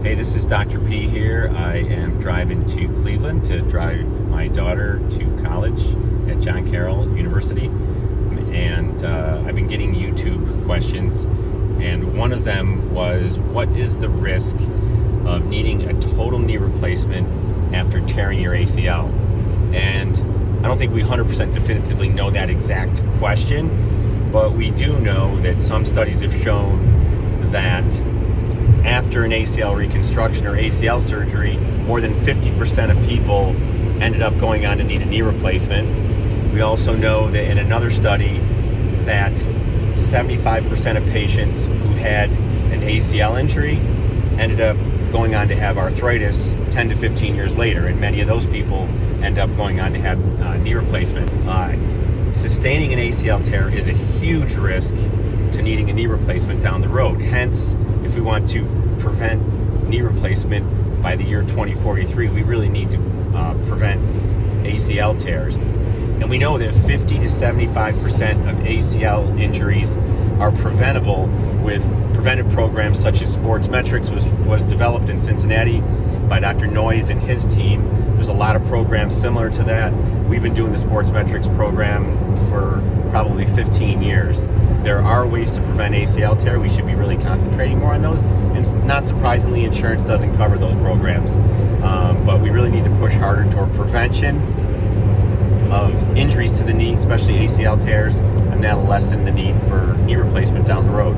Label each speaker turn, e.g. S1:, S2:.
S1: Hey, this is Dr. P here. I am driving to Cleveland to drive my daughter to college at John Carroll University. And I've been getting YouTube questions. And one of them was, what is the risk of needing a total knee replacement after tearing your ACL? And I don't think we 100% definitively know that exact question, but we do know that some studies have shown that after an ACL reconstruction or ACL surgery, more than 50% of people ended up going on to need a knee replacement. We also know that in another study that 75% of patients who had an ACL injury ended up going on to have arthritis 10 to 15 years later, and many of those people end up going on to have knee replacement. Sustaining an ACL tear is a huge risk to needing a knee replacement down the road. Hence, if we want to prevent knee replacement by the year 2043, we really need to prevent ACL tears. And we know that 50 to 75% of ACL injuries are preventable with preventive programs such as Sports Metrics was developed in Cincinnati by Dr. Noyes and his team. There's a lot of programs similar to that. We've been doing the Sports Metrics program for probably 15 years. There are ways to prevent ACL tear. We should be really concentrating more on those. And not surprisingly, insurance doesn't cover those programs. But we really need to push harder toward prevention of injuries to the knee, especially ACL tears, and that'll lessen the need for knee replacement down the road.